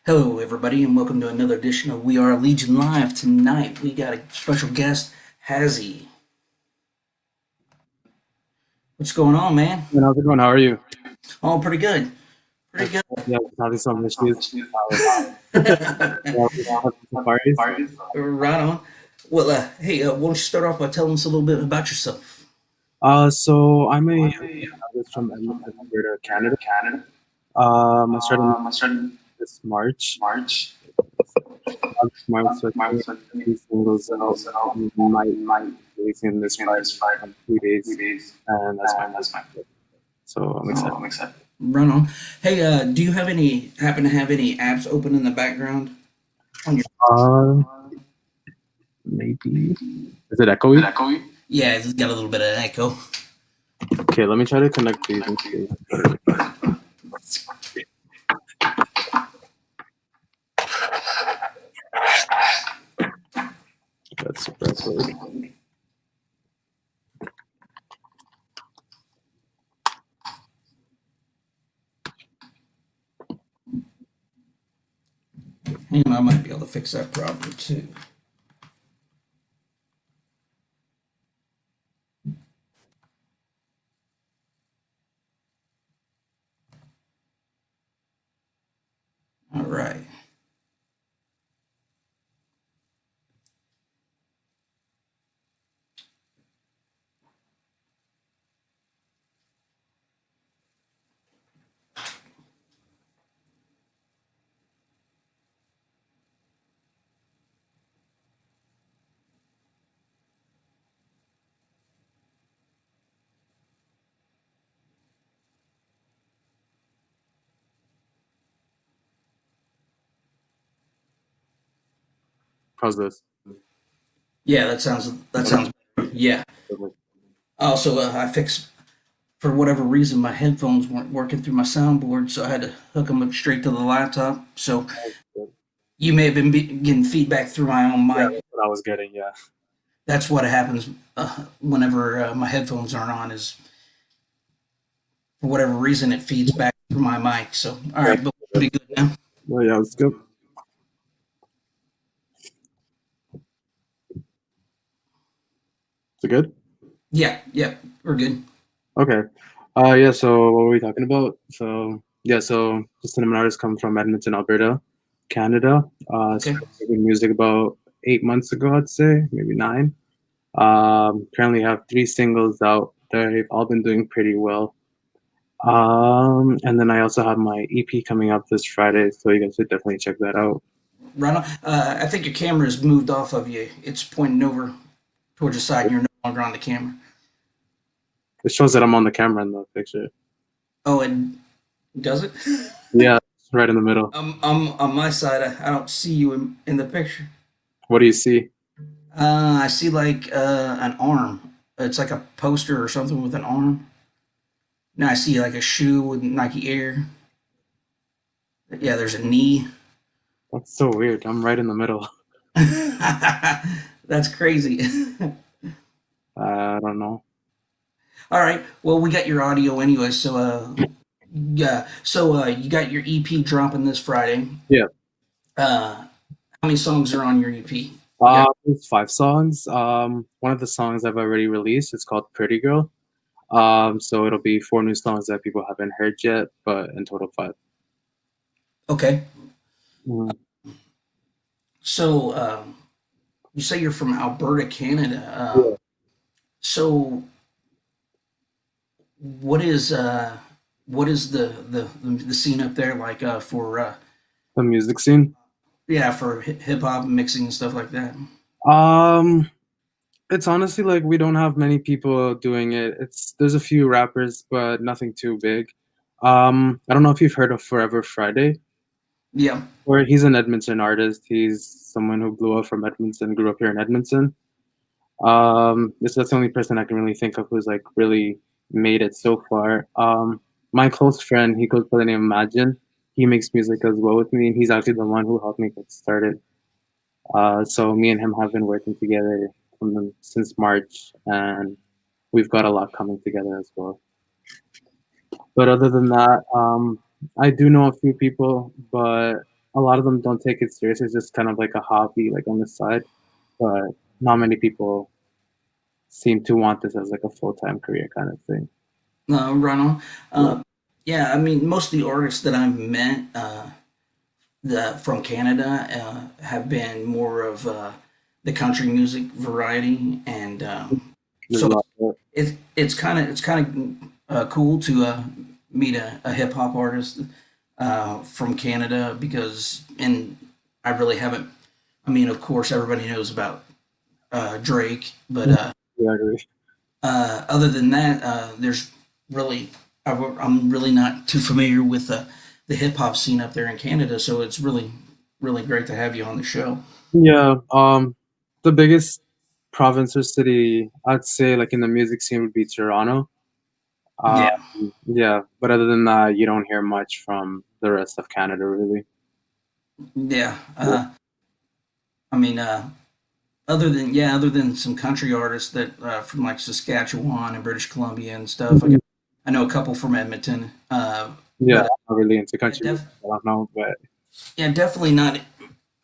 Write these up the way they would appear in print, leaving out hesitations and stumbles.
Hello, everybody, and welcome to another edition of We Are Legion Live. Tonight, we got a special guest, Hazzy. What's going on, man? How's it going? How are you? Oh, pretty good. Pretty good. Yeah, having some issues. Yeah, we have some parties. Right on. Well, hey, why don't you start off by telling us a little bit about yourself? So I'm a artist from Edmonton, Alberta, Canada. I started this March. March, so I think three singles out. Might releasing this Friday in 2 days, and that's my first project. So I'm excited. Right on. Hey, do you happen to have any apps open in the background on your? Uh, Maybe is it echoey? Yeah, it's got a little bit of an echo. Okay, let me try to connect these and see. That's super echoey. And I might be able to fix that problem too. All right. How's this? Yeah, that sounds better. Yeah. Also, I fixed for whatever reason my headphones weren't working through my soundboard, so I had to hook them up straight to the laptop. So Okay. you may have been getting feedback through my own Yeah, mic. that's what I was getting. Yeah. That's what happens whenever my headphones aren't on. Is for whatever reason it feeds back through my mic. So all Yeah. right, but we'll be good now. Oh yeah, it's good. Is it good? Yeah, yeah, we're good. Okay. Yeah. So what were we talking about? So yeah. So the cinnamon artist comes from Edmonton, Alberta, Canada. Okay. Started making music about 8 months ago, I'd say, maybe nine. Currently have three singles out. They've all been doing pretty well. And then I also have my EP coming up this Friday, so you guys should definitely check that out. Right on. I think your camera's moved off of you. It's pointing over towards the side, and you're no longer on the camera. It shows that I'm on the camera in the picture. Oh, and does it? Yeah, it's right in the middle. On my side. I don't see you in the picture. What do you see? I see like an arm. It's like a poster or something with an arm. Now I see like a shoe with Nike Air. Yeah, there's a knee. That's so weird. I'm right in the middle. That's crazy. I don't know. All right. Well, we got your audio anyway. So, yeah. So, you got your EP dropping this Friday. Yeah. How many songs are on your EP? You got It's five songs. One of the songs I've already released is called Pretty Girl. So it'll be four new songs that people haven't heard yet, but in total five. okay. Mm. So, you say you're from Alberta, Canada. Yeah. So, what is the scene up there like for The music scene. yeah, for hip hop mixing and stuff like that? Um, it's honestly like we don't have many people doing it. There's a few rappers, but nothing too big. I don't know if you've heard of Forever Friday. Yeah. Or he's an Edmonton artist. He's someone who blew up from Edmonton, grew up here in Edmonton. That's the only person I can really think of who's like really made it so far. My close friend, he goes by the name of Imagine. He makes music as well with me, and he's actually the one who helped me get started. So me and him have been working together since March, and we've got a lot coming together as well. But other than that, I do know a few people, but a lot of them don't take it serious. It's just kind of like a hobby, like on the side. But not many people seem to want this as like a full time career kind of thing. Right on. Yeah. Uh, yeah, I mean, most of the artists that I've met from Canada have been more of the country music variety, and There's a so lot of it's kind of cool to meet a hip hop artist from Canada because, and I really haven't. I mean, of course, everybody knows about Drake, but yeah, I agree. other than that, there's really I'm really not too familiar with the hip hop scene up there in Canada, so it's really great to have you on the show. Yeah, the biggest province or city I'd say like in the music scene would be Toronto. Yeah, Yeah, but other than that, you don't hear much from the rest of Canada, really. yeah. Yeah. I mean, other than some country artists that from like Saskatchewan and British Columbia and stuff. Mhm. I know a couple from Edmonton, Yeah, but I'm not really into yeah, country music. I don't know, but yeah, definitely not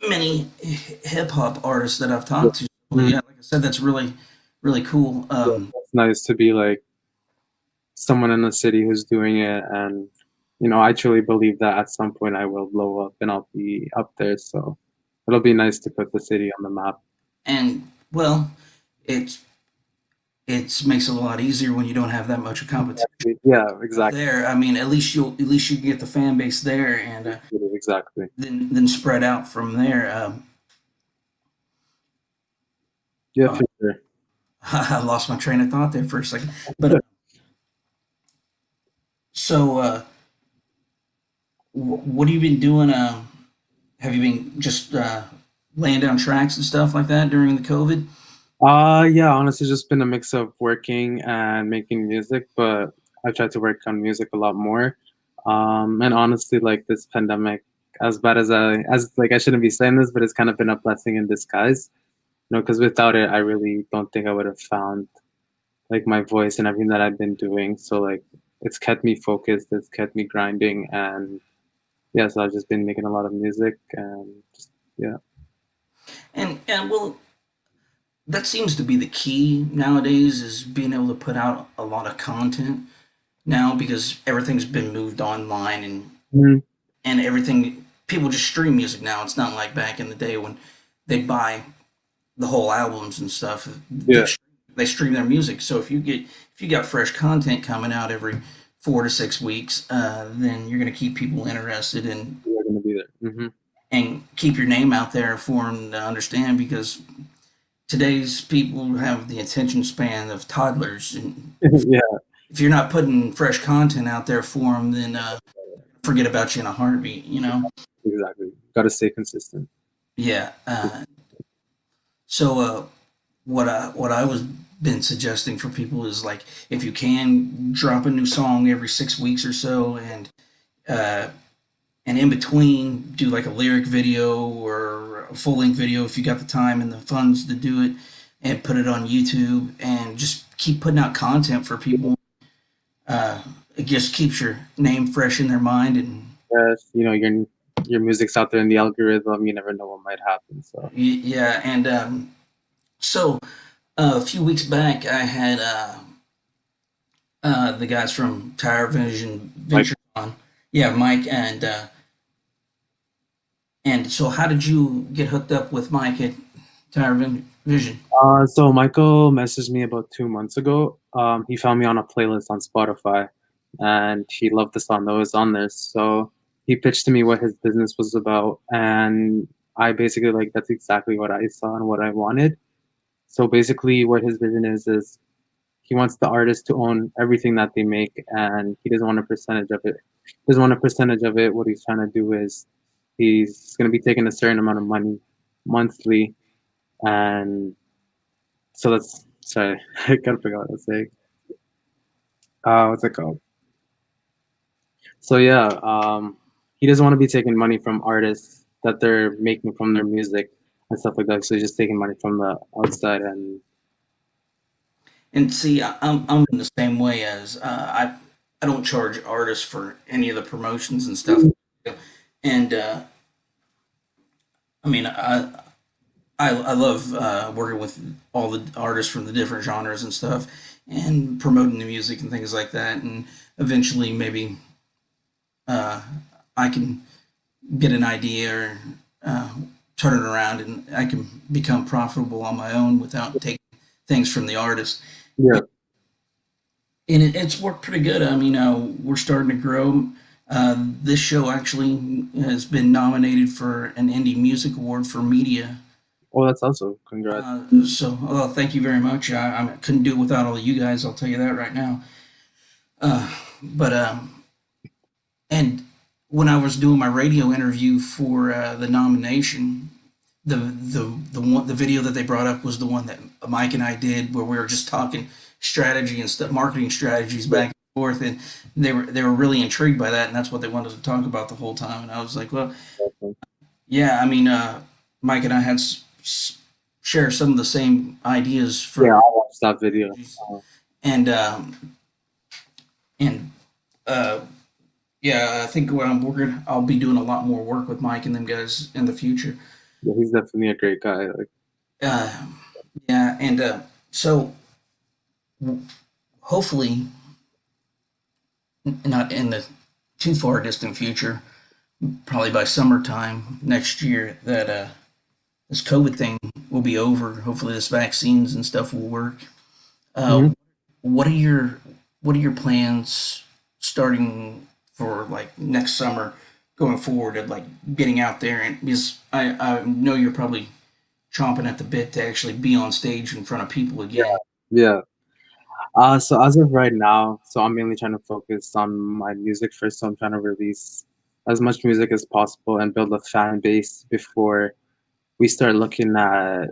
many hip hop artists that I've yeah, talked to. But Mhm. yeah, like I said, that's really cool. Yeah, it's nice to be like someone in the city who's doing it, and I truly believe that at some point I will blow up and I'll be up there. So it'll be nice to put the city on the map. And well, it's it makes it a lot easier when you don't have that much of competition Exactly. Yeah, up exactly, there. I mean, at least you get the fan base there, and exactly. then spread out from there. Yeah, Uh, for sure. I lost my train of thought there for a second. But so, what have you been doing? Have you been just laying down tracks and stuff like that during the COVID? Yeah, honestly, just been a mix of working and making music, but I tried to work on music a lot more. And honestly, like this pandemic, as bad as like I shouldn't be saying this, but it's kind of been a blessing in disguise. Because without it, I really don't think I would have found like my voice and everything that I've been doing. So like, it's kept me focused, it's kept me grinding, and yeah, so I've just been making a lot of music and just yeah. And well, that seems to be the key nowadays is being able to put out a lot of content now because everything's been moved online Mhm. and everything people just stream music now. It's not like back in the day when they buy the whole albums and stuff. Yeah, They stream their music. So if you got fresh content coming out every 4 to 6 weeks, then you're going to keep people interested we're gonna be there. and keep your name out there for them to understand because today's people have the attention span of toddlers, and Yeah, if you're not putting fresh content out there for them, then forget about you in a heartbeat. You know? exactly. Got to stay consistent. Yeah. So what I was been suggesting for people is like if you can drop a new song every 6 weeks or so, uh, and in between do like a lyric video or a full length video if you got the time and the funds to do it, and put it on YouTube and just keep putting out content for people. It just keeps your name fresh in their mind, and Yes, your music's out there in the algorithm. You never know what might happen. So yeah. And so a few weeks back, I had the guys from Tire Vision like, Venture on. Yeah, Mike and so how did you get hooked up with Mike at Vision? so Michael messaged me about 2 months ago. He found me on a playlist on Spotify, and he loved the song that was on there. So he pitched to me what his business was about, and I basically like that's exactly what I saw and what I wanted. So basically, what his vision is he wants the artist to own everything that they make, and he doesn't want a percentage of it. He doesn't want a percentage of it. What he's trying to do is he's going to be taking a certain amount of money monthly, and so that's sorry, I gotta figure out what to say. What's it called? So yeah, he doesn't want to be taking money from artists that they're making from their music and stuff like that. So he's just taking money from the outside, and And see, I'm in the same way as I don't charge artists for any of the promotions and stuff, and I mean, I love working with all the artists from the different genres and stuff, and promoting the music and things like that. And eventually, maybe uh, I can get an idea or uh, turn it around, and I can become profitable on my own without taking things from the artist. Yeah. And it's worked pretty good. I mean, we're starting to grow. This show actually has been nominated for an Indie Music Award for media. Oh, that's also congrats. Thank you very much. I couldn't do it without all of you guys. I'll tell you that right now. But and when I was doing my radio interview for the nomination, the video that they brought up was the one that Mike and I did, where we were just talking strategy and stuff, marketing strategies Yeah. back and forth, and they were really intrigued by that, and that's what they wanted to talk about the whole time. And I was like, well, Awesome. yeah, I mean, Mike and I had share some of the same ideas Yeah, for I watched that video. strategies, and uh, yeah, I think I'll be doing a lot more work with Mike and them guys in the future. Yeah, he's definitely a great guy. Like, Uh, yeah, and so hopefully, not in the too far distant future, probably by summertime next year, that this COVID thing will be over. Hopefully, this vaccines and stuff will work. Uh, mhm. what are your what are your plans starting for like next summer, going forward, and like getting out there? And because I know you're probably chomping at the bit to actually be on stage in front of people again. Yeah. So as of right now, so I'm mainly trying to focus on my music first. So I'm trying to release as much music as possible and build a fan base before we start looking at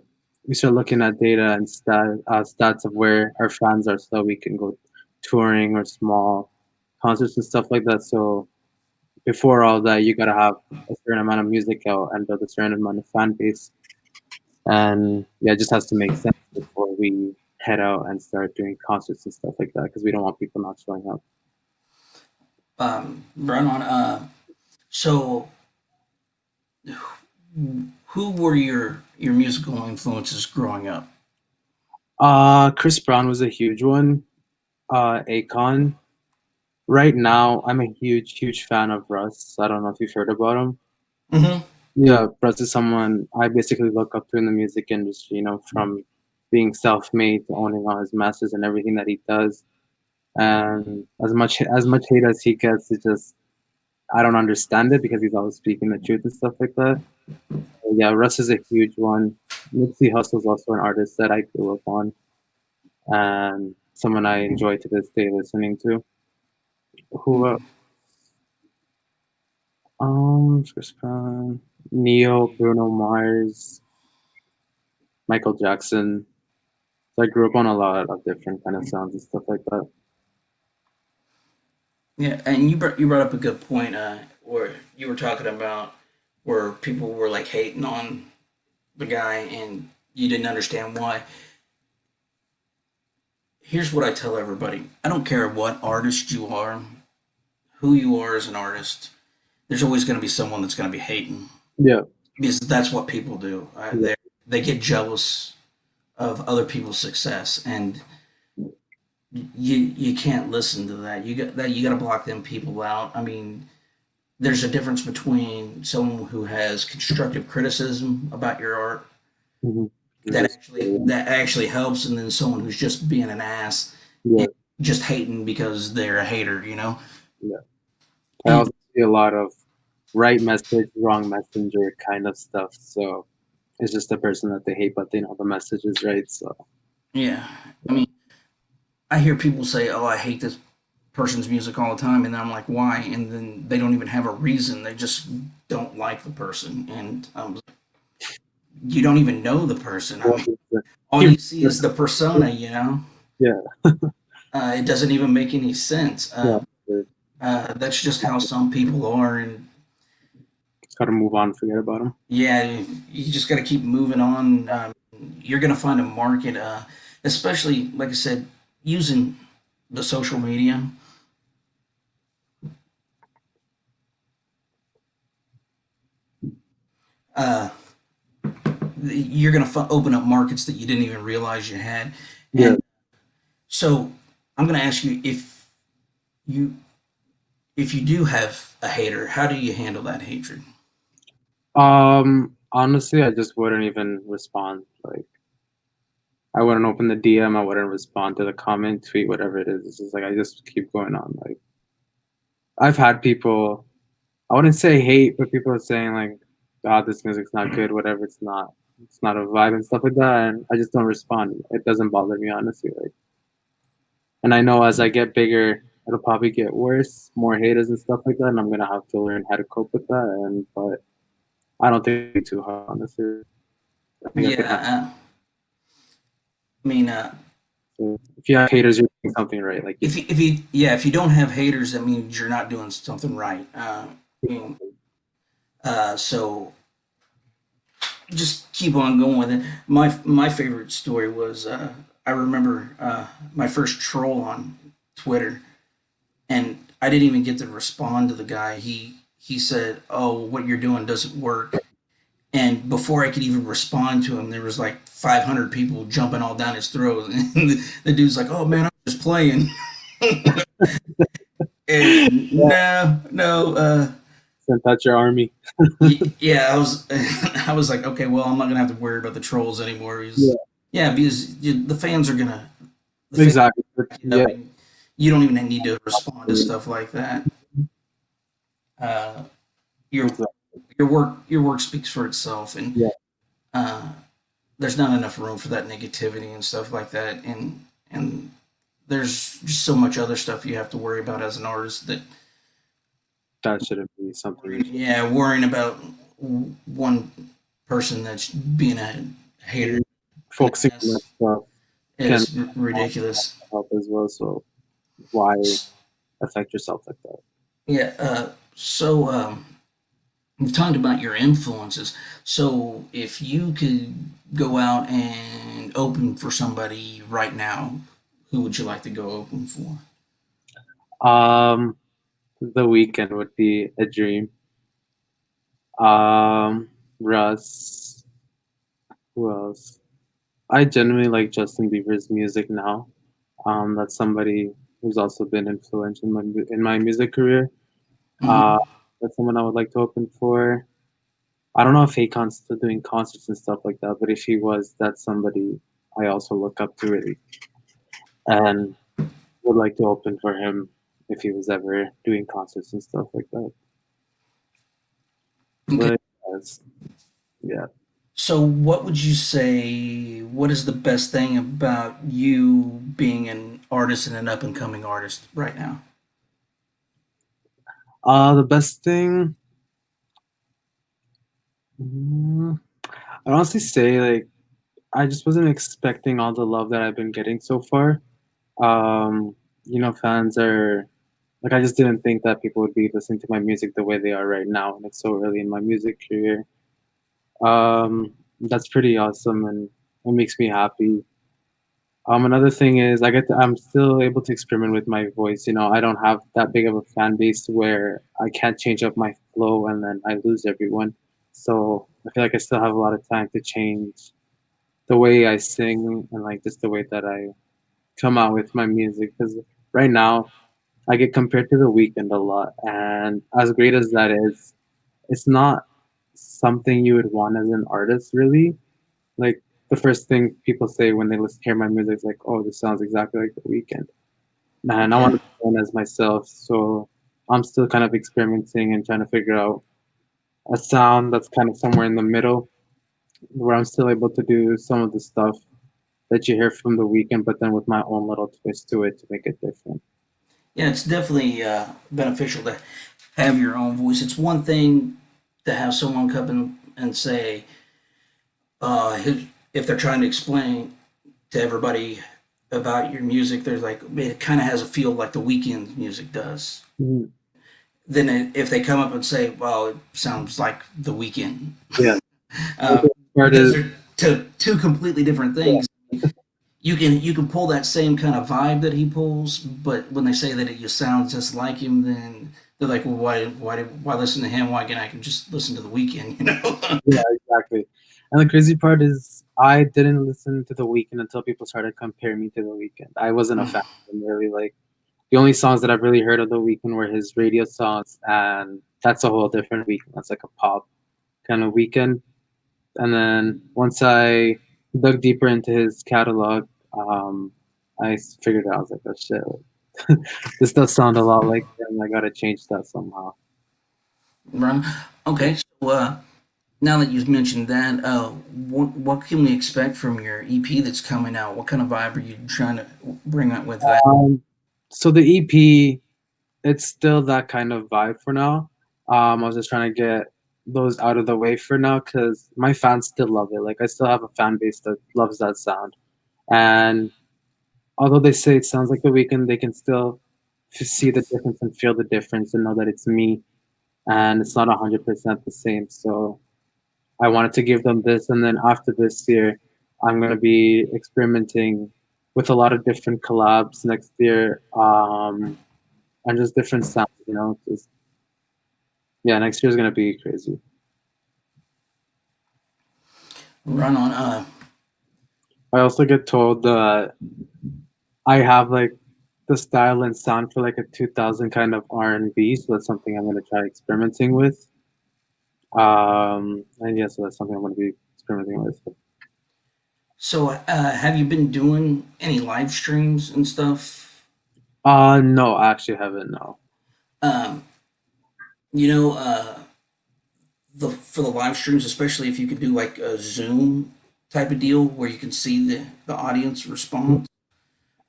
data and stats of where our fans are, so we can go touring or small concerts and stuff like that. So before all that, you gotta have a certain amount of music out and build a certain amount of fan base. And yeah, it just has to make sense before we head out and start doing concerts and stuff like that because we don't want people not showing up. Run on. So who were your musical influences growing up? Chris Brown was a huge one. Akon. Right now, I'm a huge fan of Russ. I don't know if you've heard about him. Mm-hmm. Yeah, Russ is someone I basically look up to in the music industry, from being self-made to owning all his masters and everything that he does. And as much hate as he gets, it just I don't understand it because he's always speaking the truth and stuff like that. So, yeah, Russ is a huge one. Nipsey Hussle's also an artist that I grew up on and someone I enjoy to this day listening to. Who Chris Brown, Neo, Bruno Mars, Michael Jackson. So I grew up on a lot of different kind of sounds and stuff like that. Yeah, and you brought up a good point. Where you were talking about where people were like hating on the guy, and you didn't understand why. Here's what I tell everybody: I don't care what artist you are, who you are as an artist. There's always going to be someone that's going to be hating Yeah, because that's what people do. yeah, They get jealous of other people's success, and you can't listen to that. You got to block them people out. I mean, there's a difference between someone who has constructive criticism about your art hmm that actually helps, and then someone who's just being an ass yeah, and just hating because they're a hater, you know. yeah. I And also see a lot of right message, wrong messenger kind of stuff. So it's just the person that they hate, but they know the message is right. So yeah, I mean, I hear people say, "Oh, I hate this person's music all the time," and I'm like, "Why?" And then they don't even have a reason. They just don't like the person, and you don't even know the person. I what mean, is the all you see is the persona, you know. yeah, It doesn't even make any sense. yeah. That's just how some people are, and Got to move on, forget about them. yeah, you just got to keep moving on. You're gonna find a market, especially like I said, using the social media. Uh, you're going to open up markets that you didn't even realize you had. Yeah. And so I'm going to ask you you if you do have a hater, how do you handle that hatred? Honestly, I just wouldn't even respond. Like, I wouldn't open the DM. I wouldn't respond to the comment, tweet, whatever it is. It's just like I just keep going on. Like, I've had people, I wouldn't say hate, but people are saying like, "God, this music's not good. Whatever, it's not a vibe and stuff like that." And I just don't respond. It doesn't bother me honestly. Like, and I know as I get bigger, it'll probably get worse, more haters and stuff like that, and I'm gonna have to learn how to cope with that. And but I don't think it'll be too hard honestly. I think I could handle. Yeah, I mean, So if you have haters, you're doing something right. Like you, if you don't have haters, that means you're not doing something right. I mean, so just keep on going with it. My favorite story was I remember my first troll on Twitter, and I didn't even get to respond to the guy. He said, "Oh, what you're doing doesn't work." And before I could even respond to him, there was like 500 people jumping all down his throat, and the dude's like, "Oh man, I'm just playing." And no, no, send out your army. yeah, I was, I was like, okay, well, I'm not gonna have to worry about the trolls anymore. Yeah, Yeah, because the fans are gonna, the fans exactly. back you Yeah, up, and you don't even need to respond to stuff like that. Uh, your exactly. your work speaks for itself, and Yeah, uh, there's not enough room for that negativity and stuff like that, and there's just so much other stuff you have to worry about as an artist that that shouldn't be something you should yeah, worrying about one person that's being a hater and focusing on that ass stuff can is ridiculous. help as well. So why affect yourself like that? Yeah. So we've talked about your influences. So if you could go out and open for somebody right now, who would you like to go open for? The weekend would be a dream. Um, Russ. Who else? I genuinely like Justin Bieber's music now. That's somebody who's also been influential in my music career. Uh, Hmm. that's someone I would like to open for. I don't know if Akon's still doing concerts and stuff like that, but if he was, that's somebody I also look up to really, and would like to open for him if he was ever doing concerts and stuff like that. Okay. But yes, yeah. So what would you say? What is the best thing about you being an artist and an up and coming artist right now? The best thing, mm, I'd honestly say like I just wasn't expecting all the love that I've been getting so far. Um, fans are like I just didn't think that people would be listening to my music the way they are right now, and it's so early in my music career. That's pretty awesome, and it makes me happy. Another thing is I'm still able to experiment with my voice. I don't have that big of a fan base where I can't change up my flow and then I lose everyone. So I feel like I still have a lot of time to change the way I sing and like just the way that I come out with my music. Because right now I get compared to The Weeknd a lot, and as great as that is, it's not something you would want as an artist, really. Like the first thing people say when they hear my music is like, "Oh, this sounds exactly like The Weeknd." And I want Yeah. to be known as myself, so I'm still kind of experimenting and trying to figure out a sound that's kind of somewhere in the middle, where I'm still able to do some of the stuff that you hear from The Weeknd, but then with my own little twist to it to make it different. Yeah, it's definitely beneficial to have your own voice. It's one thing to have someone come in and say, if they're trying to explain to everybody about your music, there's like, it kind of has a feel like the weekend music does. Mhm. Then if they come up and say, well, it sounds like the weekend, Yeah. The part because is, they're two completely different yeah, things. You can pull that same kind of vibe that he pulls, but when they say that you sound just like him, then they're like, well, why listen to him? Why can't I can just listen to the weekend? You know? yeah, exactly. And the crazy part is, I didn't listen to The Weeknd until people started comparing me to The Weeknd. I wasn't a fan of him really. Like the only songs that I've really heard of The Weeknd were his radio songs, and that's a whole different Weeknd. That's like a pop kind of Weeknd. And then once I dug deeper into his catalog, I figured out, I was like, oh shit, this does sound a lot like him. I gotta change that somehow. Right. Okay. So now that you've mentioned that, what can we expect from your EP that's coming out? What kind of vibe are you trying to bring out with that? Um, so the EP, it's still that kind of vibe for now. I was just trying to get those out of the way for now because my fans still love it. Like I still have a fan base that loves that sound, and although they say it sounds like The Weeknd, they can still see the difference and feel the difference and know that it's me and it's not 100% the same. So I wanted to give them this, and then after this year, I'm gonna be experimenting with a lot of different collabs next year, and just different sounds. Just, yeah, next year is gonna be crazy. Run on. I also get told that I have like the style and sound for like a 2000 kind of R&B, so that's something I'm gonna try experimenting with. And yeah, so that's something I'm gonna be experimenting with. So, have you been doing any live streams and stuff? No, I actually haven't. No. Um, you know, the for the live streams, especially if you could do like a Zoom type of deal where you can see the audience response,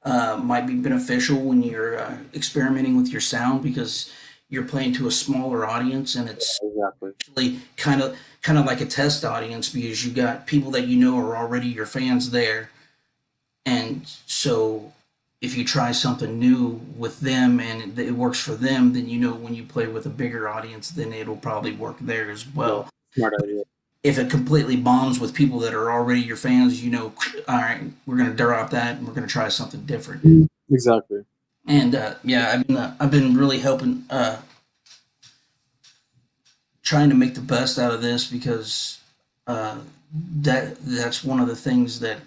might be beneficial when you're experimenting with your sound because you're playing to a smaller audience and it's Exactly. actually kind of like a test audience because you got people that you know are already your fans there. And so if you try something new with them and it works for them, then you know when you play with a bigger audience, then it'll probably work there as Yeah. well. Smart idea. If it completely bombs with people that are already your fans, you know, all right, we're going to drop that and we're going to try something different. Exactly. And yeah, I've been really helping, trying to make the best out of this because uh, that's one of the things that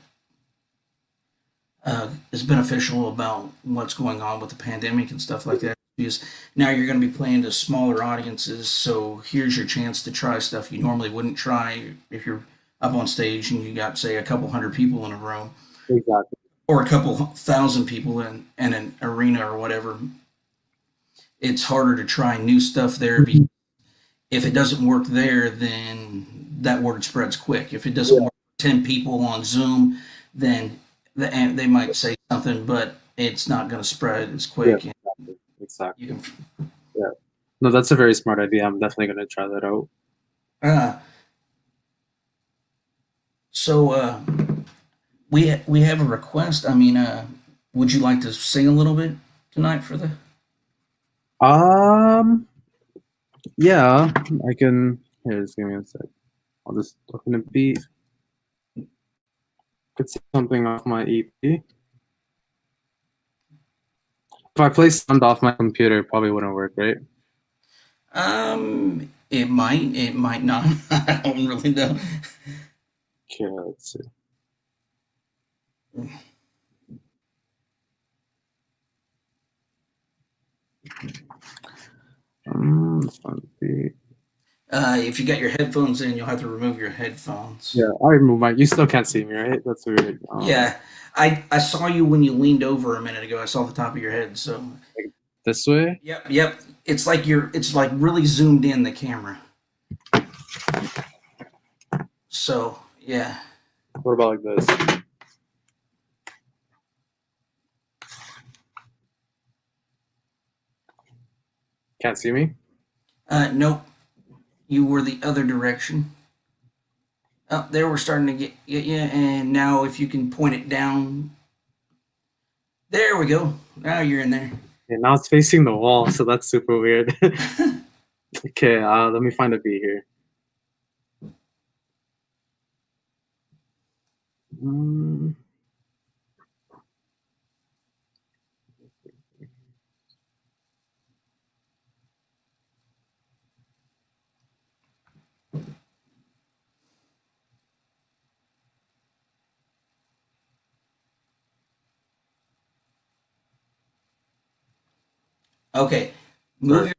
is beneficial about what's going on with the pandemic and stuff like that. Because now you're going to be playing to smaller audiences, so here's your chance to try stuff you normally wouldn't try if you're up on stage and you got say a couple hundred people in a room Exactly. or a couple thousand people in an arena or whatever. It's harder to try new stuff there because Mhm. if it doesn't work there, then that word spreads quick. If it doesn't Yeah. work for 10 people on Zoom, then they might say something, but it's not going to spread as Yeah. quick. And Exactly. you Exactly. can, Yeah. No, that's a very smart idea. I'm definitely gonna try that out. uh, so we have a request. I mean, would you like to sing a little bit tonight for the? Um. Yeah, I can. Here, just give me a sec. I'll just open a beat. Get something off my EP. If I play sound off my computer, it probably wouldn't work, right? It might not. I don't really know. Okay, let's see. Let's find the beat. If you got your headphones in, you'll have to remove your headphones. Yeah, I remove my. You still can't see me, right? That's weird. Yeah, I saw you when you leaned over a minute ago. I saw the top of your head. So, Like this way. yep. It's like really zoomed in the camera. So, yeah. What about like this? Can't see me. Nope. You were the other direction. Oh, there we're starting to get you. And now, if you can point it down, there we go. Now you're in there. And now it's facing the wall, so that's super weird. Okay, let me find a beat here. Mm, Okay. Sorry.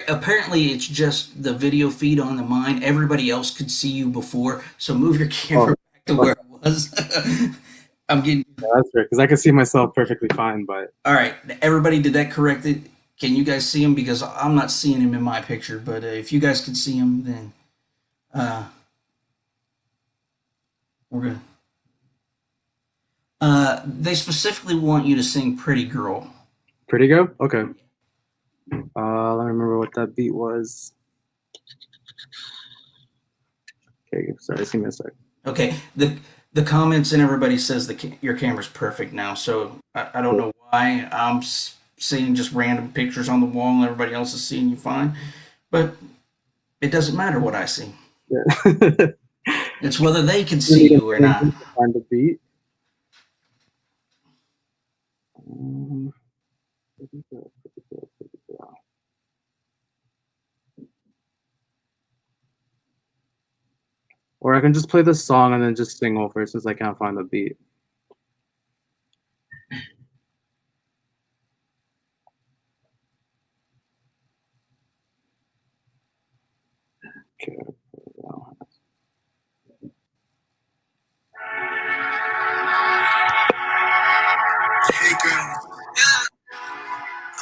Apparently it's just the video feed on the mine. Everybody else could see you before, so move your camera Oh, back to where it was. I'm getting yeah, that's right. Because I can see myself perfectly fine, but all right. Everybody, did that corrected? Can you guys see him? Because I'm not seeing him in my picture, but if you guys can see him, then uh, we're good. They specifically want you to sing "Pretty Girl." pretty good. Okay. Let me remember what that beat was. Okay, sorry, just give me a sec. Okay. The comments and everybody says your camera's perfect now. So I don't know why I'm seeing just random pictures on the wall and everybody else is seeing you fine, but it doesn't matter what I see. Yeah. It's whether they can see you or not. Find the beat. Um, pretty good, pretty good, pretty good. Or I can just play the song and then just sing over it since I can't find the beat. Okay. Hey girl,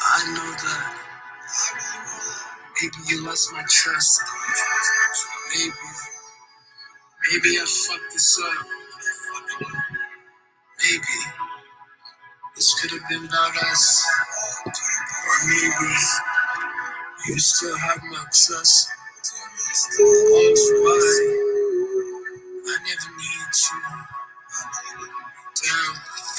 I know that maybe you lost my trust. Maybe I fucked this up. Maybe this could have been about us. Or maybe you still have my trust. That's why I never need you down.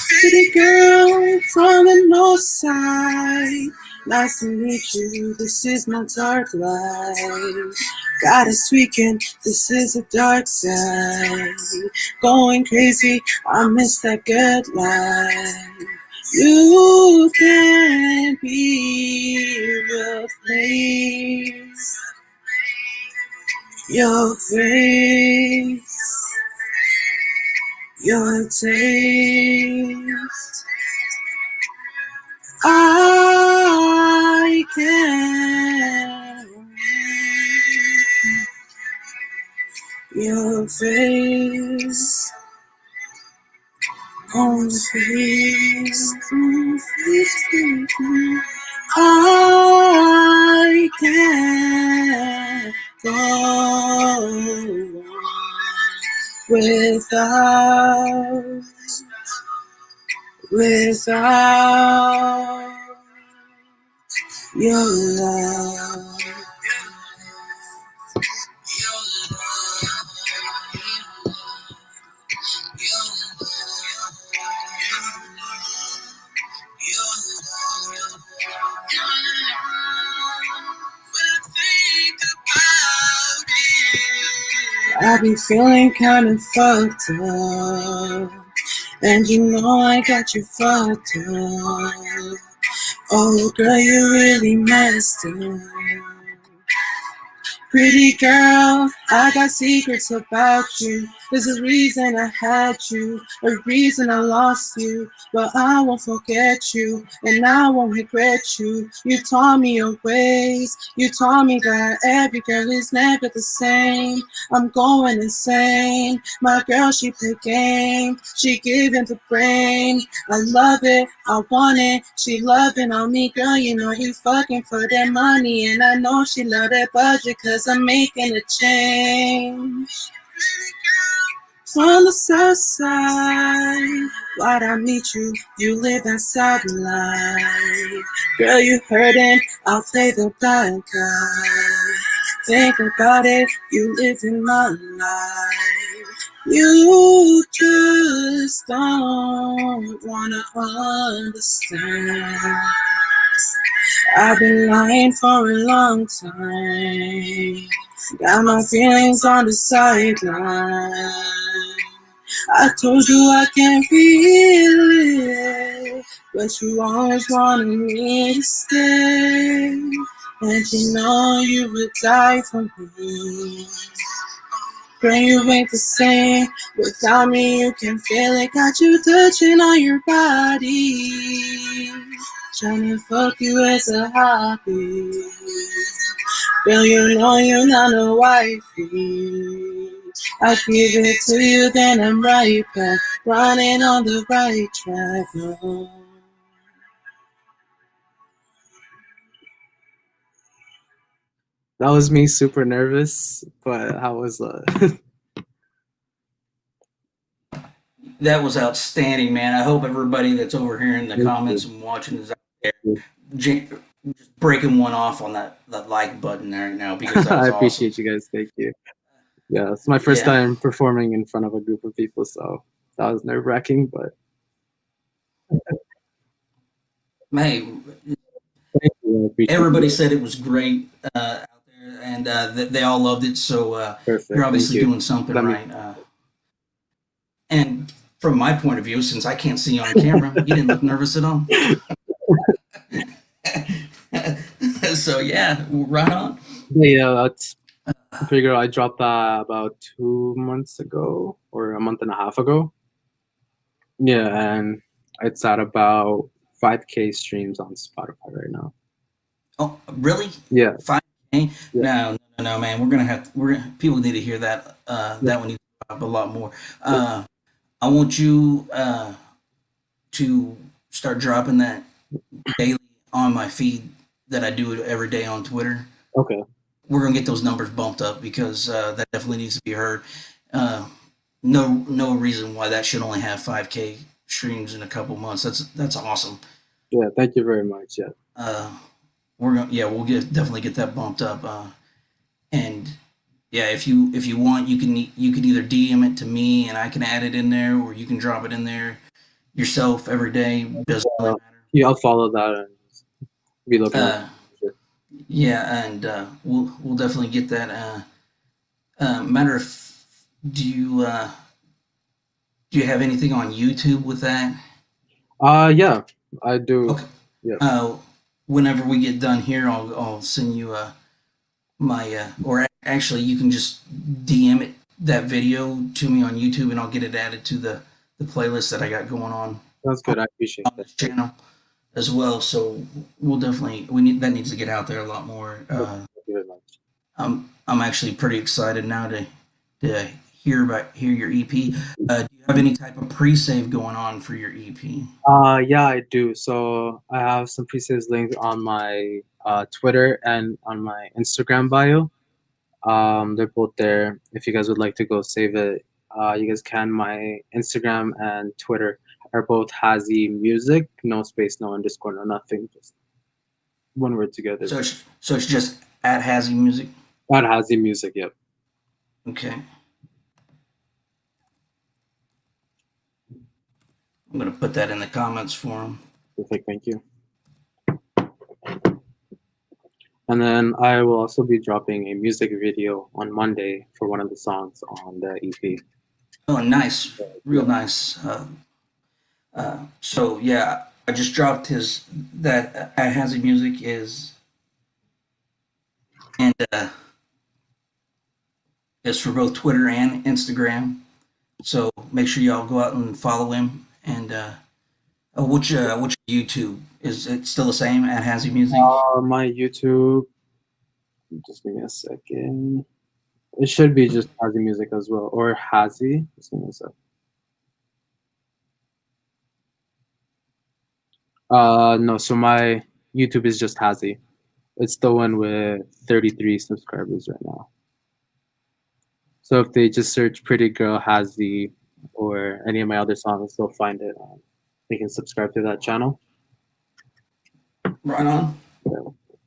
Pretty girl from the north side. Nice to meet you. This is my dark life. Got us tweaking. This is a dark side. Going crazy. I miss that good life. You can't be replaced. Your face, your taste. I can. Your face, on face, on face, baby. I can't go on without your love. I be feeling kinda fucked up, and you know I got you fucked up. Oh girl, you really messed up. Pretty girl, I got secrets about you. There's a reason I had you, a reason I lost you. But I won't forget you, and I won't regret you. You taught me your ways, you taught me that every girl is never the same. I'm going insane. My girl, she play game, she giving the brain. I love it, I want it, she loving on me, girl, you know you fucking for that money. And I know she love that budget, cause I'm making a change. From the south side, why'd I meet you? You live inside life. Girl, you hurting, I'll play the bad guy. Think about it, you live in my life. You just don't wanna understand. I've been lying for a long time. Got my feelings on the sideline. I told you I can't feel it, but you always wanted me to stay. And you know you would die for me. Girl, you ain't the same. Without me, you can feel it. Got you touching on your body. Trying to fuck you as a hobby. Girl, you know you're not a wifey. I give it to you, then I'm right back. Running on the right track. Oh. That was me super nervous, but how was That was outstanding, man. I hope everybody that's over here in the comments and watching is out there just breaking one off on that like button there now because that I was awesome. appreciate you guys. Thank you. Yeah, it's my first Yeah, time performing in front of a group of people, so that was nerve wracking, but man, thank you. I appreciate everybody you. said it was great out there, and they all loved it. So you're Perfect. Thank obviously you. doing something Let me. right. And from my point of view, since I can't see you on camera, you didn't look nervous at all. So yeah, right on. Yeah, that's figure. I dropped that about 2 months ago or a month and a half ago. Yeah, and it's at about 5K streams on Spotify right now. Oh, really? Yeah, 5K? yeah, No, man. We're gonna people need to hear that. yeah. That one needs to drop a lot more. I want you to start dropping that daily on my feed that I do every day on Twitter. Okay. We're gonna get those numbers bumped up because that definitely needs to be heard. Uh, no reason why that should only have 5K streams in a couple months. That's awesome. Yeah, thank you very much. Yeah. Uh, we'll definitely get that bumped up. And yeah, if you want, you can either DM it to me and I can add it in there, or you can drop it in there yourself every day. Doesn't really Yeah, I'll follow that and be looking out. matter. Yeah, and we'll definitely get that. Matter of do you have anything on YouTube with that? Yeah, I do. Okay. Yeah. Uh, Whenever we get done here, I'll send you my or actually you can just DM it that video to me on YouTube and I'll get it added to the playlist that I got going Sounds good. I appreciate on that. this channel as well. So we need that needs to get out there a lot more. Thank you very much. I'm actually pretty excited now to hear your EP. Do you have any type of pre-save going on for your EP? Yeah, I do. So I have some pre-saves links on my Twitter and on my Instagram bio. They're both there. If you guys would like to go save it, you guys can. My Instagram and Twitter are both Hazzy Music, no space, no underscore, no nothing, just one word together. So it's just at Hazzy Music. At Hazzy Music, yep. Okay, I'm gonna put that in the comments for him. Perfect, thank you. And then I will also be dropping a music video on Monday for one of the songs on the EP. Oh, nice, Yeah. real nice. So yeah, I just dropped his that at Hazzy Music is and is for both Twitter and Instagram. So make sure y'all go out and follow him. And which YouTube is it still the same at Hazzy Music? My YouTube, just give me a second. It should be just Hazzy Music as well, or Hazzy. Just give me a sec. No, so my YouTube is just Hazzy. It's the one with 33 subscribers right now. So if they just search Pretty Girl Hazzy or any of my other songs, they'll find it. They can subscribe to that channel. Right on.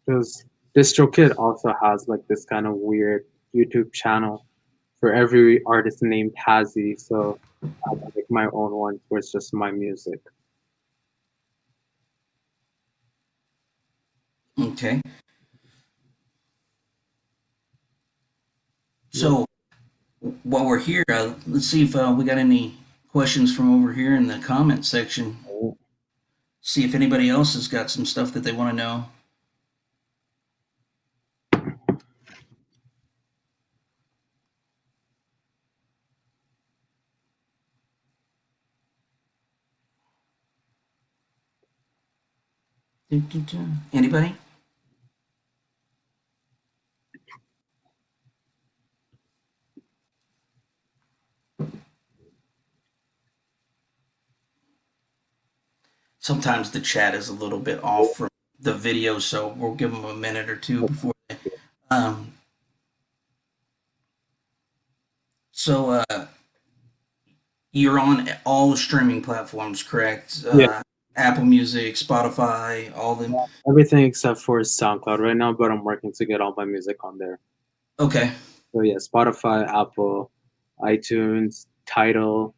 Because DistroKid also has like this kind of weird YouTube channel for every artist named Hazzy. So I have like my own one where it's just my music. Okay. So while we're here, let's see if we got any questions from over here in the comment section. See if anybody else has got some stuff that they want to know. Anybody? Sometimes the chat is a little bit off from the video, so we'll give them a minute or two before they. Um, so you're on all the streaming platforms, correct? Yeah, Apple Music, Spotify, all of them. everything except for SoundCloud right now, but I'm working to get all my music on there. Okay. So yeah, Spotify, Apple, iTunes, Tidal,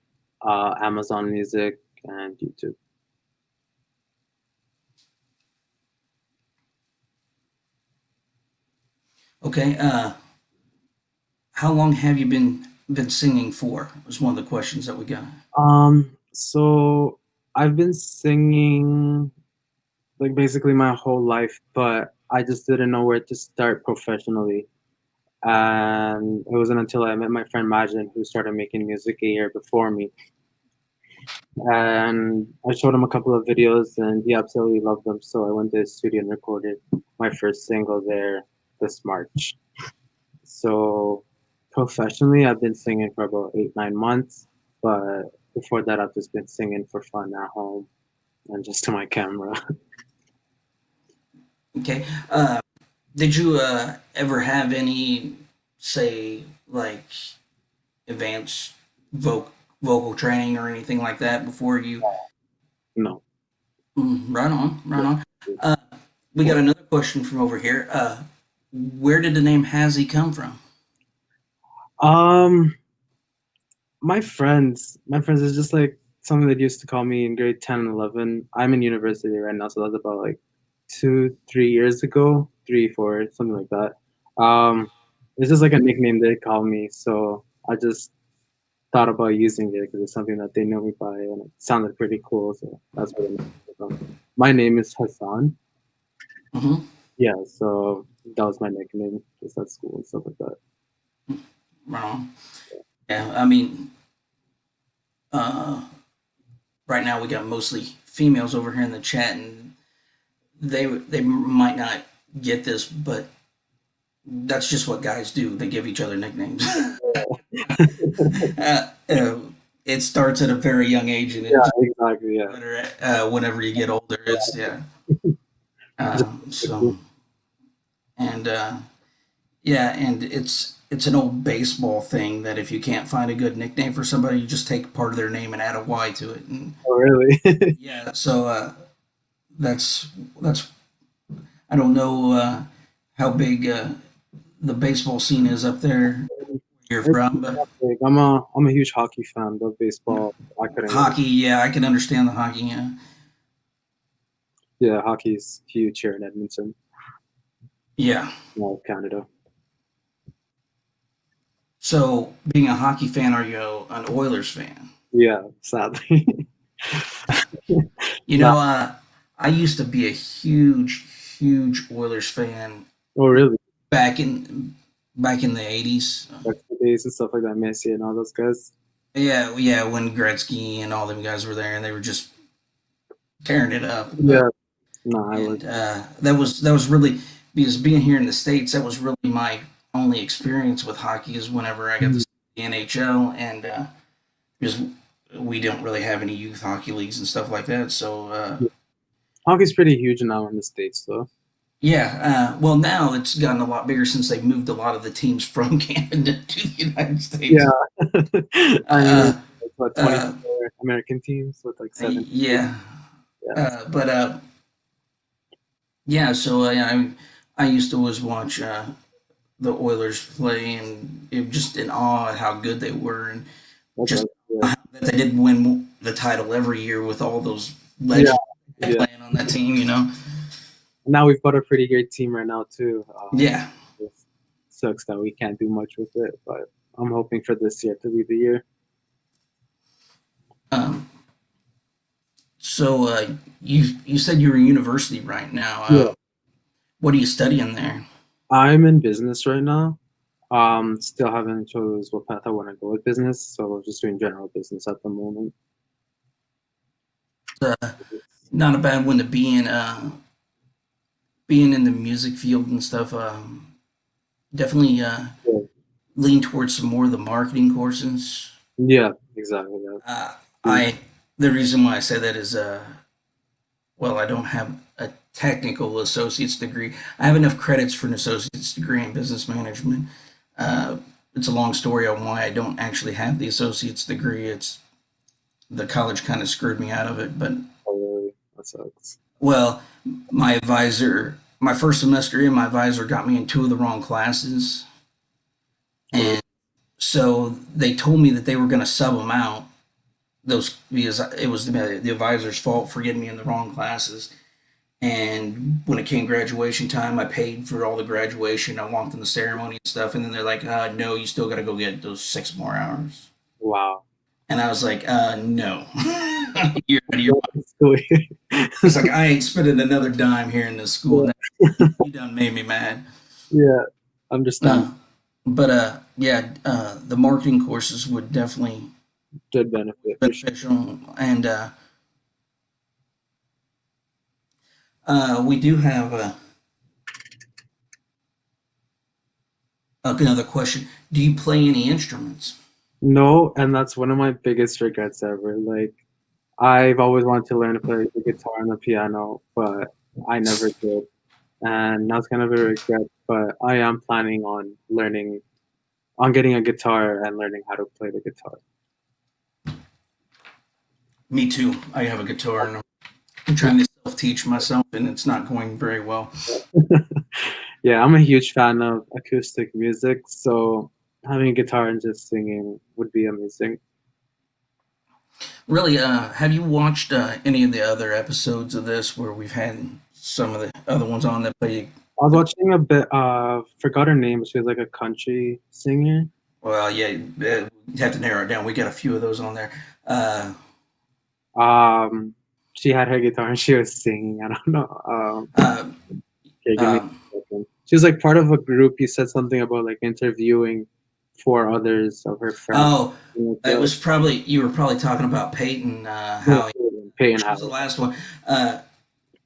Amazon Music, and YouTube. Okay. How long have you been singing for? Was one of the questions that we got. So I've been singing like basically my whole life, but I just didn't know where to start professionally. And it wasn't until I met my friend Majin, who started making music a year before me. And I showed him a couple of videos, and he absolutely loved them. So I went to his studio and recorded my first single there this March. So professionally, I've been singing for about 8, 9 months, but before that, I've just been singing for fun at home and just to my camera. Okay. Did you ever have any, say, like advanced vocal training or anything like that before you? No. Right on, right on. Uh, we got another question from over here. Where did the name Hazzy come from? Um, my friends is just like something that used to call me in grade 10 and 11. I'm in university right now, so that's about like 2, 3 years ago, 3, 4, something like that. It's just like a nickname they call me, so I just thought about using it because it's something that they know me by, and it sounded pretty cool, so that's where the name came from. My name is Hassan. Hmm. Yeah, so that was my nickname just at school and stuff like that. Right on. Yeah, I mean, uh, right now we got mostly females over here in the chat, and they might not get this, but that's just what guys do. They give each other nicknames. uh, uh, it starts at a very young age, and it Yeah, just exactly. Yeah. better whenever you get older. It's yeah. Just So and yeah, and it's an old baseball thing that if you can't find a good nickname for somebody, you just take part of their name and add a Y to it. And oh, really? yeah, so that's that's I don't know how big the baseball scene is up there where you're It's from, but not big. I'm a huge hockey fan, but baseball I couldn't really. hockey, yeah, I can understand the hockey. Yeah, Yeah, hockey's huge here in Edmonton, yeah. no, Canada. So being a hockey fan, are you an Oilers fan? Yeah, sadly. You Not. know, I used to be a huge Oilers fan Oh, really? back in back in the 80s. Back to the days and stuff like that, Messi and all those guys. Yeah, yeah, when Gretzky and all them guys were there, and they were just tearing it up. Yeah, no, I was. And that was really because being here in the states, that was really my only experience with hockey is whenever I got to Mhm. see the NHL, and because we don't really have any youth hockey leagues and stuff like that. So Yeah. Hockey's pretty huge now in the States, though. yeah, well now it's gotten a lot bigger since they moved a lot of the teams from Canada to the United States. Yeah. I mean, Uh, it's what, uh, 24 American teams with like 7 teams. yeah, Yeah. but yeah. So I used to always watch the Oilers play, and it was just in awe at how good they were, and That's just right. Yeah. how that they didn't win the title every year with all those Yeah. legends Yeah. playing on that team. You know? Now we've got a pretty great team right now too. Yeah. It sucks that we can't do much with it, but I'm hoping for this year to be the year. Um, so you said you're in university right now. Yeah. What are you studying there? I'm in business right now. Still haven't chose what path I want to go with business, so just doing general business at the moment. Not a bad one to be in. being in the music field and stuff, definitely Yeah, lean towards some more of the marketing courses. yeah, exactly. Uh, Yeah. I the reason why I say that is well, I don't have a technical associate's degree. I have enough credits for an associate's degree in business management. Uh, it's a long story on why I don't actually have the associate's degree. It's the college kind of screwed me out of it, but Oh, really? That sucks. well, my first semester in, my advisor got me in two of the wrong classes, Oh, really? and so they told me that they were going to sub them out. Those because it was the advisor's fault for getting me in the wrong classes. And when it came graduation time, I paid for all the graduation. I walked in the ceremony and stuff, and then they're like, "No, you still got to go get those 6 more hours." Wow. And I was like, "No, you're out of your Yeah, mind." that's cool. It's like I ain't spending another dime here in this school. Yeah, Now. You done made me mad. yeah, understand. No, but yeah, the marketing courses would definitely Good benefit for sure. beneficial, and we do have another question. Do you play any instruments? No, and that's one of my biggest regrets ever. Like, I've always wanted to learn to play the guitar and the piano, but I never did. And that's kind of a regret, but I am planning on learning, on getting a guitar and learning how to play the guitar. Me too. I have a guitar and I'm trying to self-teach myself, and it's not going very well. Yeah, I'm a huge fan of acoustic music, so having a guitar and just singing would be amazing. Really, have you watched any of the other episodes of this where we've had some of the other ones on that play? I was watching a bit, forgot her name, but she was like a country singer. Well, yeah, you have to narrow it down. We got a few of those on there. Uh, Um, she had her guitar and she was singing. I don't know. uh, Okay, give me um, a second. She was like part of a group. You said something about like interviewing for others of her friends. oh, Like it that. was probably you were probably talking about Peyton Yeah, Howie. Peyton She was the Howard. last one.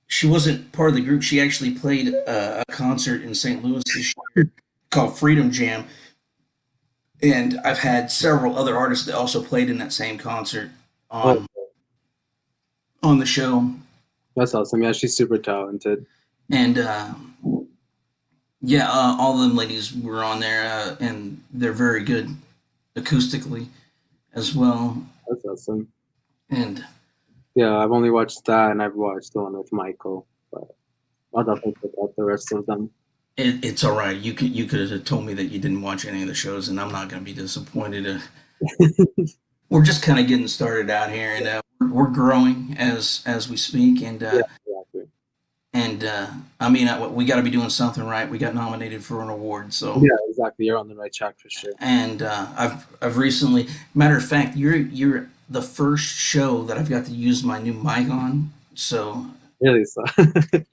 She wasn't part of the group. She actually played a concert in St. Louis this year called Freedom Jam, and I've had several other artists that also played in that same concert Oh, on the show. that's awesome. Yeah, she's super talented. And yeah, all of them ladies were on there, and they're very good acoustically as well. That's awesome. And Yeah, I've only watched that and I've watched the one with Michael, but I'll definitely check out the rest of them. it's all right. You could have told me that you didn't watch any of the shows, and I'm not going to be disappointed. We're just kind of getting started out here, and we're growing as we speak. Yeah, exactly. And I mean, we got to be doing something right. We got nominated for an award, so Yeah, exactly. You're on the right track for sure. and I've recently, matter of fact, you're the first show that I've got to use my new mic on. So Really, so.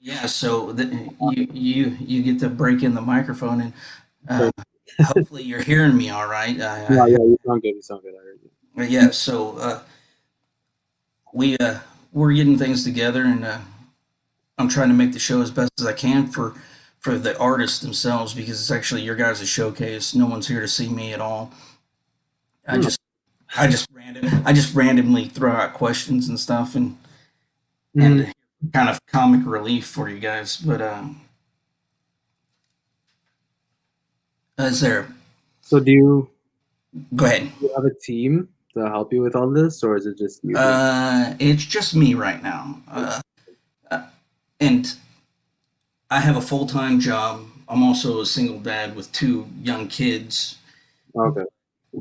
yeah, so you get to break in the microphone, and uh, hopefully you're hearing me all right. Yeah, yeah, you sound good. You sound good. I heard you. Yeah, so we we're getting things together, and I'm trying to make the show as best as I can for the artists themselves because it's actually your guys' showcase. No one's here to see me at all. I Hmm. just I just randomly throw out questions and stuff Mm. and kind of comic relief for you guys. But is there? So Go ahead. do you have a team to help you with all this, or is it just you doing? It's just me right now, uh, and I have a full time job. I'm also a single dad with two young kids. Okay.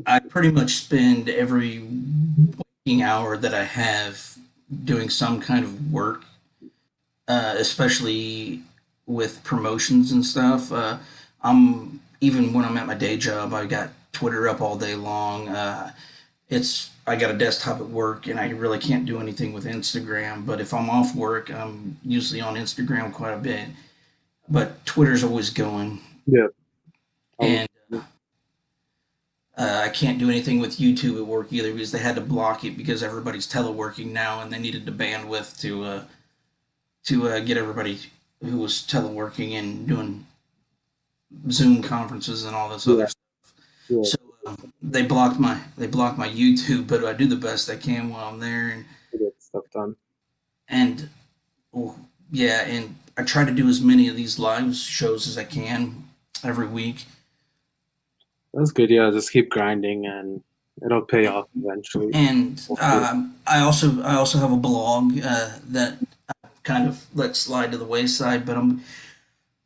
I pretty much spend every waking hour that I have doing some kind of work, especially with promotions and stuff. I'm even when I'm at my day job, I got Twitter up all day long. It's I got a desktop at work, and I really can't do anything with Instagram. But if I'm off work, I'm usually on Instagram quite a bit. But Twitter's always going, Yeah. Always. and I can't do anything with YouTube at work either because they had to block it because everybody's teleworking now, and they needed the bandwidth to get everybody who was teleworking and doing Zoom conferences and all this Yeah, other stuff. yeah, So they blocked my YouTube, but I do the best I can while I'm there, to get stuff done. and oh, yeah, and I try to do as many of these live shows as I can every week. That's good. Yeah, just keep grinding, and it'll pay off eventually. And Hopefully. I also have a blog that kind of let slide to the wayside, but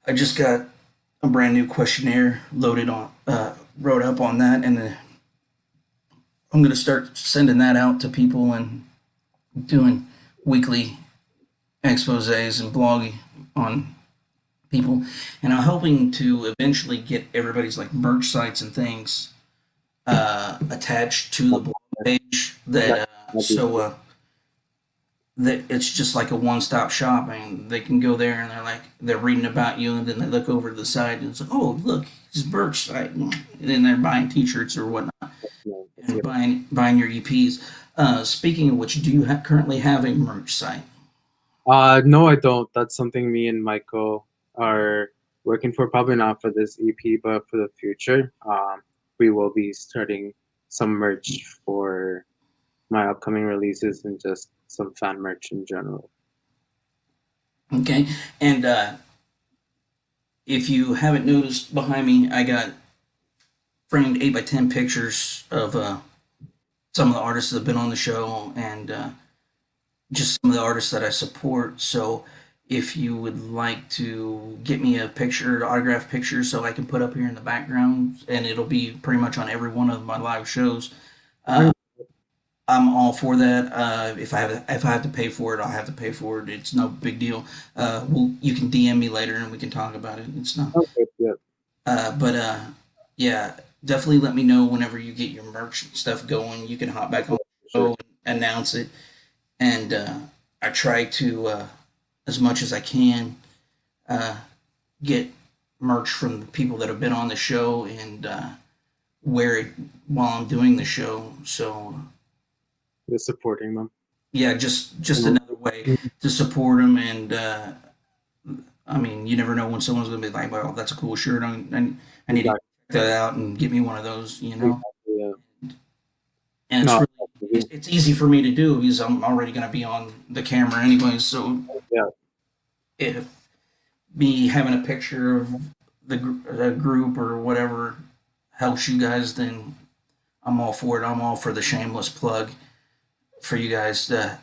I just got a brand new questionnaire loaded on wrote up on that, and I'm going to start sending that out to people and doing weekly exposés and blogging on people. And I'm hoping to eventually get everybody's like merch sites and things attached to the blog page That, that'd be that it's just like a one-stop shop, and they can go there and they're reading about you, and then they look over to the side and it's like, oh look, his merch site, and then they're buying T-shirts or whatnot that's and good. buying your EPs. Speaking of which, do you currently have a merch site? No, I don't. That's something me and Michael are working for. Probably not for this EP, but for the future. We will be starting some merch for my upcoming releases and just some fan merch in general. Okay, and if you haven't noticed behind me, I got framed 8x10 pictures of some of the artists that have been on the show, and just some of the artists that I support. So if you would like to get me a picture, autograph picture, so I can put up here in the background, and it'll be pretty much on every one of my live shows. Uh, I'm all for that. If I have to pay for it, I'll have to pay for it. It's no big deal. You can DM me later and we can talk about it. It's not. Okay, yeah, But yeah, definitely let me know whenever you get your merch stuff going. You can hop back on for the sure. show and announce it. And I try to, as much as I can, uh, get merch from the people that have been on the show and wear it while I'm doing the show. So Just supporting them. yeah, just Mhm. another way to support them. And I mean, you never know when someone's gonna be like, "Well, that's a cool shirt. I need to check Exactly. that out and get me one of those," you know. Exactly. Yeah. And No. it's easy for me to do because I'm already gonna be on the camera anyways. So Yeah. if me having a picture of the group or whatever helps you guys, then I'm all for it. I'm all for the shameless plug for you guys to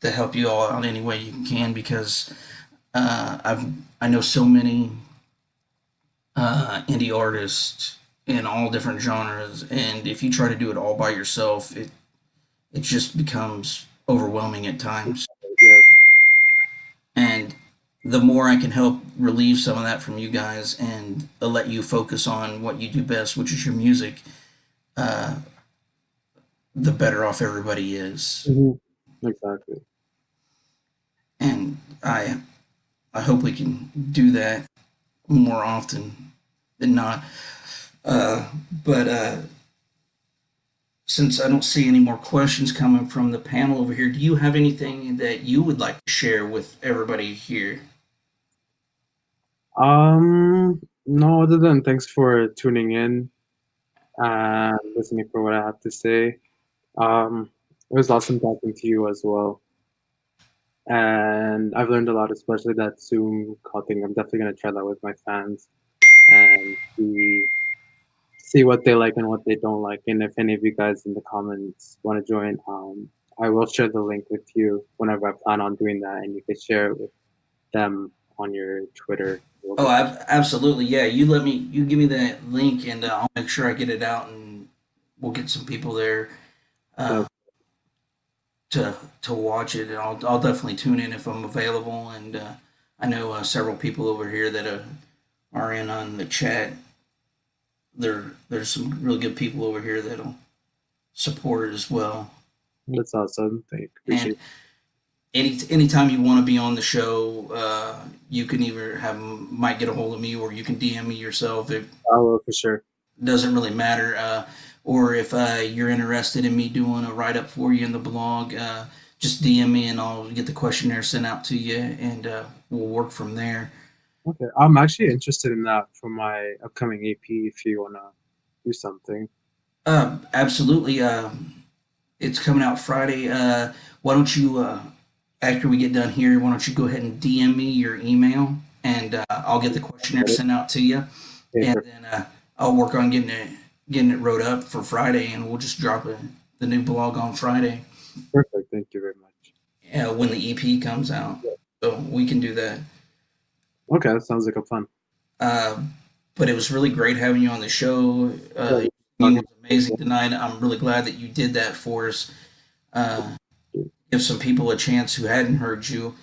help you all out any way you can, because I know so many indie artists in all different genres, and if you try to do it all by yourself, it just becomes overwhelming at times. Yeah. And the more I can help relieve some of that from you guys and let you focus on what you do best, which is your music, uh, the better off everybody is. Hmm. Exactly. And I hope we can do that more often than not. But since I don't see any more questions coming from the panel over here, do you have anything that you would like to share with everybody here? No, other than thanks for tuning in and listening for what I have to say. It was awesome talking to you as well. And I've learned a lot, especially that Zoom call thing. I'm definitely gonna try that with my fans and see what they like and what they don't like. And if any of you guys in the comments want to join, I will share the link with you whenever I plan on doing that, and you can share it with them on your Twitter. We'll Oh, get absolutely. Yeah, you give me that link, and I'll make sure I get it out, and we'll get some people there that. uh, to watch it. And I'll definitely tune in if I'm available. And I know several people over here that are in on the chat. There's some really good people over here that'll support it as well. That's awesome. Thank And appreciate anytime you want to be on the show, you can either might get a hold of me, or you can DM me yourself. It I will for sure. doesn't really matter. Or if you're interested in me doing a write up for you in the blog, just DM me and I'll get the questionnaire sent out to you, and we'll work from there. Okay, I'm actually interested in that for my upcoming AP. If you wanna do something, Absolutely. It's coming out Friday. Why don't you, after we get done here, why don't you go ahead and DM me your email, and I'll get the questionnaire sent out to you, okay, and then I'll work on getting it wrote up for Friday, and we'll just drop the new blog on Friday perfect. Thank you very much. when the EP comes out. So we can do that. Okay, that sounds like a fun. Uh, but it was really great having you on the show. Yeah, Your singing talking was amazing tonight. I'm really glad that you did that for us. Uh, to give some people a chance who hadn't heard you,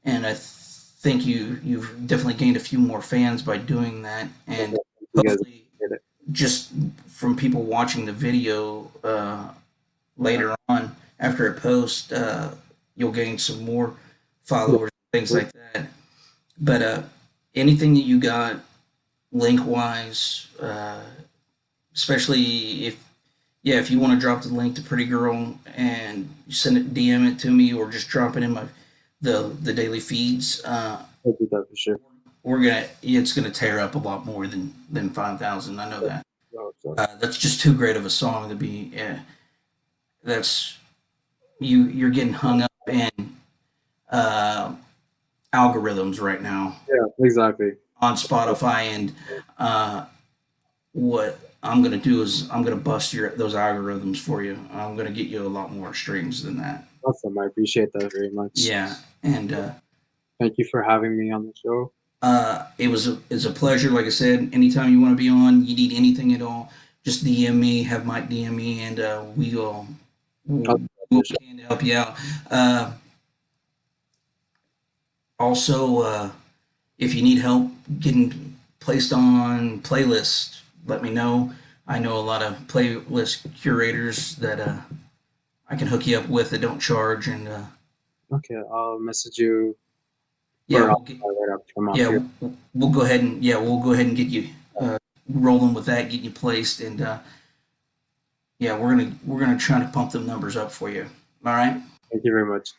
and I think you've definitely gained a few more fans by doing that. And you guys hopefully, get it. just from people watching the video later on after it posts, you'll gain some more Yeah, followers, things like that. But anything that you got link wise, especially if you want to drop the link to Pretty Girl and send it, DM it to me, or just drop it in the daily feeds. I'll do that for sure. It's gonna tear up a lot more than 5,000. I know that. So, That's just too great of a song to be. That's you're getting hung up in uh, algorithms right now yeah, exactly. on Spotify, and what I'm gonna do is I'm gonna bust those algorithms for you. I'm gonna get you a lot more streams than that. Awesome. I appreciate that very much. Yeah, and Thank you for having me on the show. it's a pleasure. Like I said, anytime you want to be on, you need anything at all, just DM me. Have Mike DM me, and I'll we'll, do that we'll for sure. can help you out. Uh, also, if you need help getting placed on playlists, let me know. I know a lot of playlist curators that I can hook you up with that don't charge, and Okay, I'll message you yeah, or we'll I'll get right after I'm off yeah here. we'll go ahead and we'll go ahead and get you rolling with that, get you placed, and yeah, we're gonna try to pump them numbers up for you. All right, Thank you very much.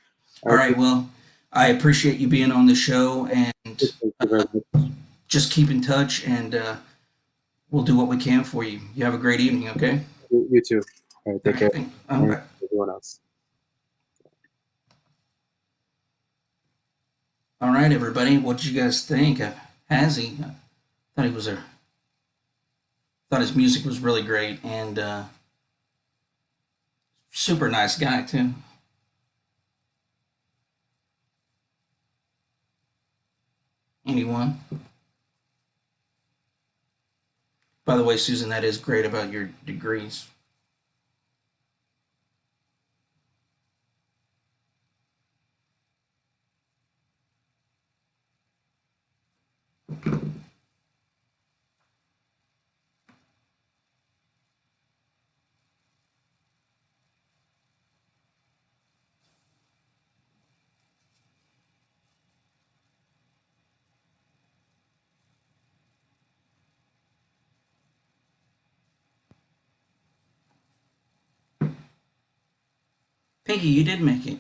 I all right. appreciate Well, I appreciate you being on the show, and it. Thank you very much. just keep in touch, and we'll do what we can for you. You have a great evening. Okay. You too. All right, All take right. care. Thank. And Okay. everyone else. All right, everybody. What did you guys think of Hazzy? I thought he was a thought his music was really great, and super nice guy too. Anyone? By the way, Susan, that is great about your degrees. Pinky, you did make it.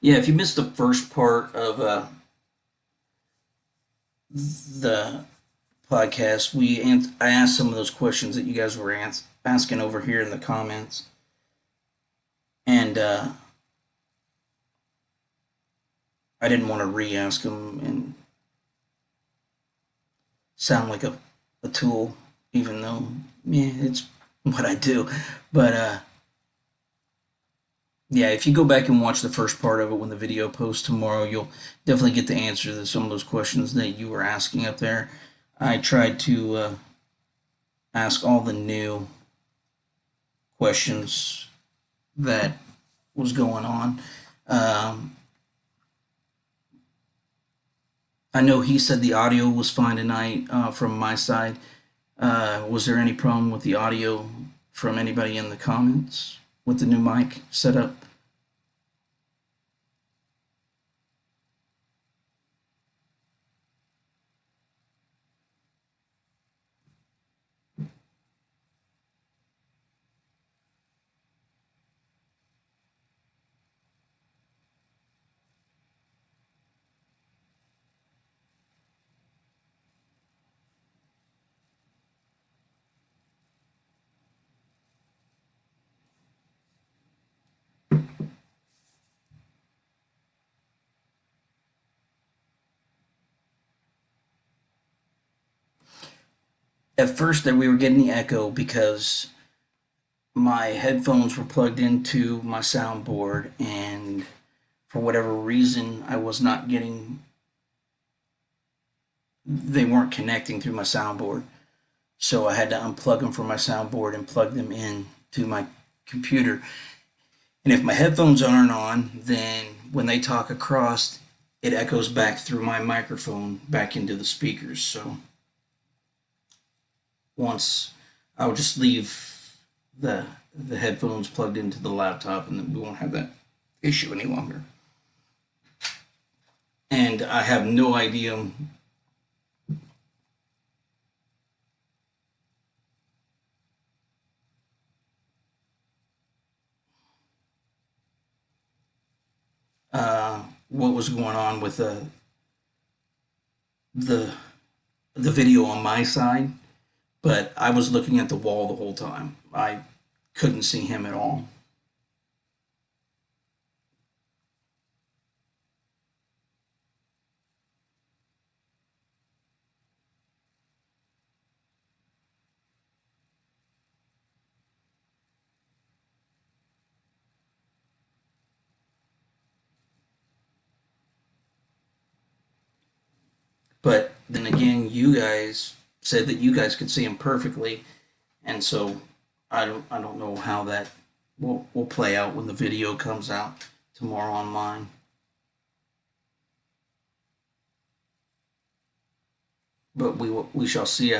Yeah, if you missed the first part of the podcast, I asked some of those questions that you guys were asking over here in the comments, and I didn't want to re-ask them and sound like a tool, even though yeah, it's what I do. But yeah, if you go back and watch the first part of it when the video posts tomorrow, you'll definitely get the answer to some of those questions that you were asking up there. I tried to ask all the new questions that was going on. Um, I know he said the audio was fine tonight from my side. Was there any problem with the audio from anybody in the comments with the new mic setup? At first, that we were getting the echo because my headphones were plugged into my soundboard, and for whatever reason, I was not getting. They weren't connecting through my soundboard, so I had to unplug them from my soundboard and plug them in to my computer. And if my headphones aren't on, then when they talk across, it echoes back through my microphone back into the speakers. So once I'll just leave the headphones plugged into the laptop, and then we won't have that issue any longer. And I have no idea what was going on with the the video on my side, but I was looking at the wall the whole time. I couldn't see him at all. But then again, you guys said that you guys could see him perfectly, and so I don't know how that will play out when the video comes out tomorrow online. But we shall see.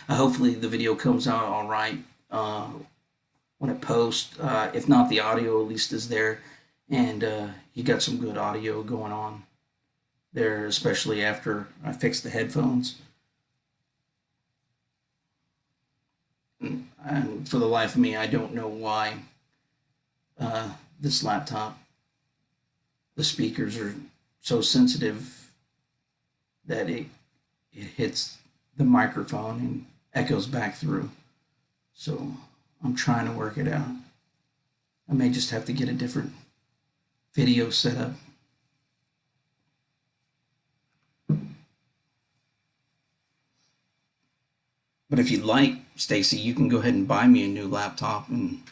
Hopefully the video comes out all right when it posts. If not, the audio at least is there, and you got some good audio going on there, especially after I fixed the headphones. And for the life of me, I don't know why this laptop, the speakers are so sensitive that it hits the microphone and echoes back through. So I'm trying to work it out. I may just have to get a different video set up. But if you'd like, Stacy, you can go ahead and buy me a new laptop, and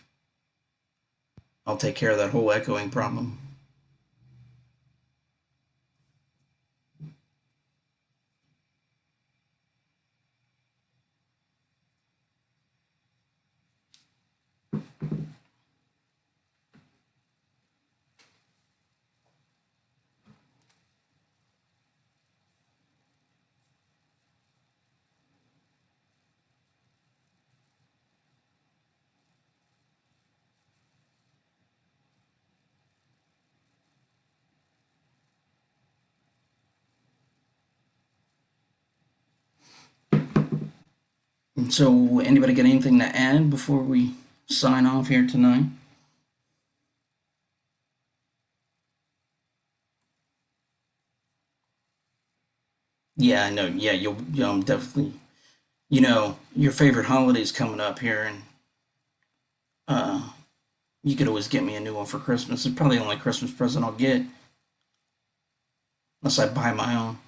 I'll take care of that whole echoing problem. And so, anybody got anything to add before we sign off here tonight? Yeah, I know. Yeah, you'll definitely. Your favorite holiday's coming up here, and uh, you could always get me a new one for Christmas. It's probably the only Christmas present I'll get, unless I buy my own.